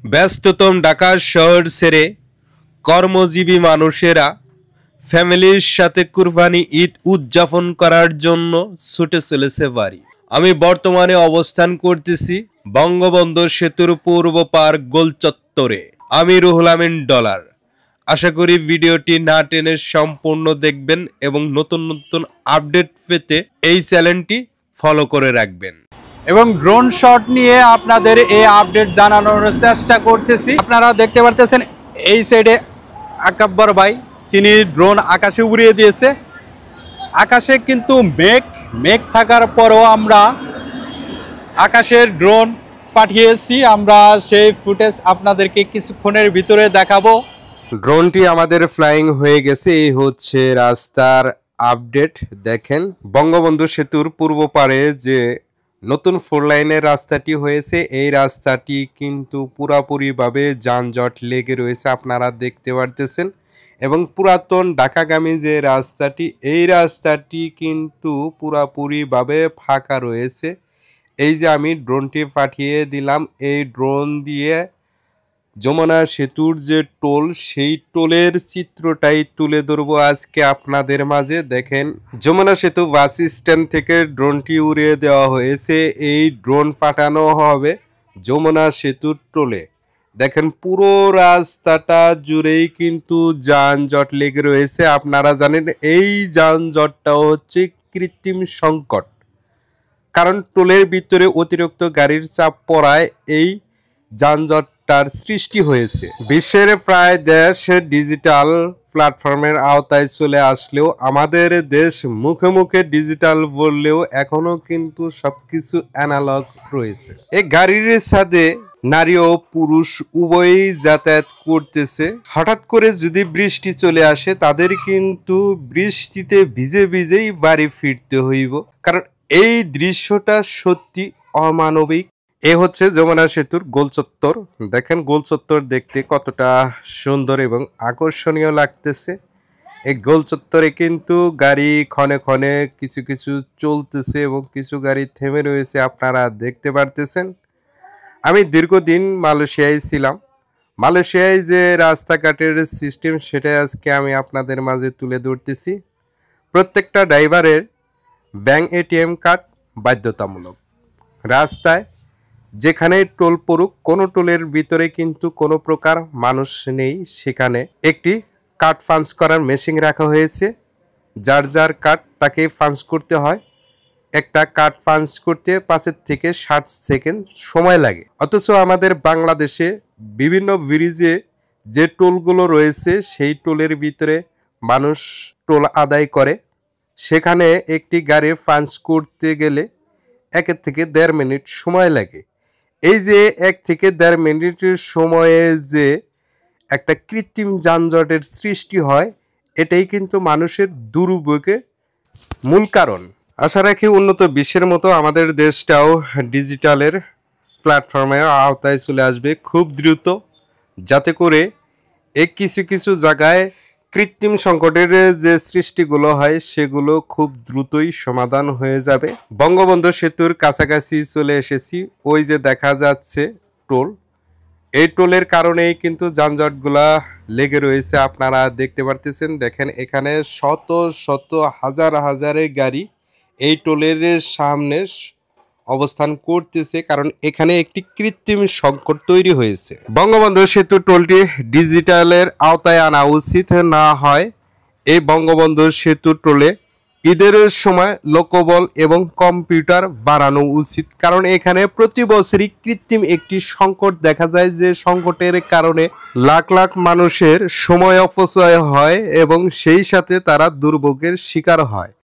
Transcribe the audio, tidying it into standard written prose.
ব্যস্ততম ঢাকা শহর ছেড়ে কর্মজীবী মানুষেরা ফ্যামিলির সাথে কুরবানি ঈদ উদযাপন করার জন্য ছুটে চলেছে বাড়ি। আমি বর্তমানে অবস্থান করতেছি বঙ্গবন্ধু সেতুর পূর্ব পার গোল চত্বরে। আমি রুহুল আমিন ডলার। আশা করি ভিডিওটি না টেনে সম্পূর্ণ দেখবেন এবং নতুন নতুন আপডেট পেতে এই চ্যানেলটি ফলো করে রাখবেন। এবং ড্রোন শট নিয়ে আপনাদের এই আপডেট জানানোর চেষ্টা করতেছি। আপনারা দেখতে পারতেছেন এই সাইডে আকাব্বর ভাই, তিনি ড্রোন আকাশে উড়িয়ে দিয়েছে। আকাশে কিন্তু মেঘ থাকার পরও আমরা আকাশের ড্রোন পাঠিয়েছি। আমরা সেই ফুটেজ আপনাদেরকে কিছুক্ষণের ভিতরে দেখাবো। ড্রোনটি আমাদের ফ্লাইং হয়ে গেছে। এই হচ্ছে রাস্তার আপডেট। দেখেন বঙ্গবন্ধু সেতুর পূর্ব পারে যে নতুন 4 লাইনের রাস্তাটি হয়েছে, এই রাস্তাটি কিন্তু পুরাপুরিভাবে যানজট লেগে রয়েছে, আপনারা দেখতে পারতেছেন। এবং পুরাতন ঢাকাগামী যে রাস্তাটি, এই রাস্তাটি কিন্তু পুরাপুরিভাবে ফাঁকা রয়েছে। এই যে আমি ড্রোনটি পাঠিয়ে দিলাম, এই ড্রোন দিয়ে যমুনা সেতুর যে টোল, সেই টোলের চিত্রটাই তুলে ধরবো আজকে আপনাদের মাঝে। দেখেন যমুনা সেতু বাস স্ট্যান্ড থেকে ড্রোনটি উড়িয়ে দেওয়া হয়েছে। এই ড্রোন পাঠানো হবে যমুনা সেতুর টোলে। দেখেন পুরো রাস্তাটা জুড়েই কিন্তু যানজট লেগে রয়েছে। আপনারা জানেন এই যানজটটাও হচ্ছে কৃত্রিম সংকট, কারণ টোলের ভিতরে অতিরিক্ত গাড়ির চাপ পড়ায় এই যানজটটার সৃষ্টি হয়েছে। বিশ্বের প্রায় দেশ ডিজিটাল প্ল্যাটফর্মের আওতায় চলে আসলেও আমাদের দেশ মুখে মুখে ডিজিটাল বললেও এখনো কিন্তু সবকিছু অ্যানালগ রয়েছে। এই গাড়ির সাথে নারী ও পুরুষ উভয়ই যাতায়াত করতেছে। হঠাৎ করে যদি বৃষ্টি চলে আসে, তাদের কিন্তু বৃষ্টিতে ভিজে ভিজেই বাড়ি ফিরতে হইব, কারণ এই দৃশ্যটা সত্যি অমানবিক। এ হচ্ছে যমুনা সেতুর গোল চত্বর। দেখেন গোল চত্বর দেখতে কতটা সুন্দর এবং আকর্ষণীয় লাগতেছে। এই গোল চত্বরে কিন্তু গাড়ি ক্ষণে ক্ষণে কিছু কিছু চলতেছে এবং কিছু গাড়ি থেমে রয়েছে, আপনারা দেখতে পারতেছেন। আমি দীর্ঘদিন মালয়েশিয়ায় ছিলাম। মালয়েশিয়ায় যে রাস্তাঘাটের সিস্টেম, সেটা আজকে আমি আপনাদের মাঝে তুলে ধরতেছি। প্রত্যেকটা ড্রাইভারের ব্যাংক এটিএম কার্ড বাধ্যতামূলক। রাস্তায় যেখানে টোল পড়ুক, কোনো টোলের ভিতরে কিন্তু কোনো প্রকার মানুষ নেই, সেখানে একটি কার্ড পাঞ্চ করার মেশিন রাখা হয়েছে। যার যার কার্ড তাকে পাঞ্চ করতে হয়। একটা কার্ড পাঞ্চ করতে 5 থেকে 60 সেকেন্ড সময় লাগে। অথচ আমাদের বাংলাদেশে বিভিন্ন ব্রিজে যে টোলগুলো রয়েছে, সেই টোলের ভিতরে মানুষ টোল আদায় করে। সেখানে একটি গাড়ি পাঞ্চ করতে গেলে 1 থেকে 1.5 মিনিট সময় লাগে। এই যে 1 থেকে 1.5 মিনিটের সময়ে যে একটা কৃত্রিম যানজটের সৃষ্টি হয়, এটাই কিন্তু মানুষের দুর্ভোগের মূল কারণ। আশা রাখি উন্নত বিশ্বের মতো আমাদের দেশটাও ডিজিটালের প্ল্যাটফর্মের আওতায় চলে আসবে খুব দ্রুত, যাতে করে কিছু কিছু জায়গায় কৃত্রিম সংকটের যে সৃষ্টিগুলো হয়, সেগুলো খুব দ্রুতই সমাধান হয়ে যাবে। বঙ্গবন্ধু সেতুর কাছাকাছি চলে এসেছি। ওই যে দেখা যাচ্ছে টোল, এই টোলের কারণেই কিন্তু যানজটগুলা লেগে রয়েছে, আপনারা দেখতে পারতেছেন। দেখেন এখানে শত শত হাজার হাজারে গাড়ি এই টোলের সামনে অবস্থান করতেছে, কারণ এখানে একটি কৃত্রিম সংকট তৈরি হয়েছে। বঙ্গবন্ধু সেতু টোলটি ডিজিটালের আওতায় আনা উচিত না হয়। এই বঙ্গবন্ধু সেতু টোলে ঈদের সময় লোকবল এবং কম্পিউটার বাড়ানো উচিত, কারণ এখানে প্রতি বছরই কৃত্রিম একটি সংকট দেখা যায়, যে সংকটের কারণে লাখ লাখ মানুষের সময় অপচয় হয় এবং সেই সাথে তারা দুর্ভোগের শিকার হয়।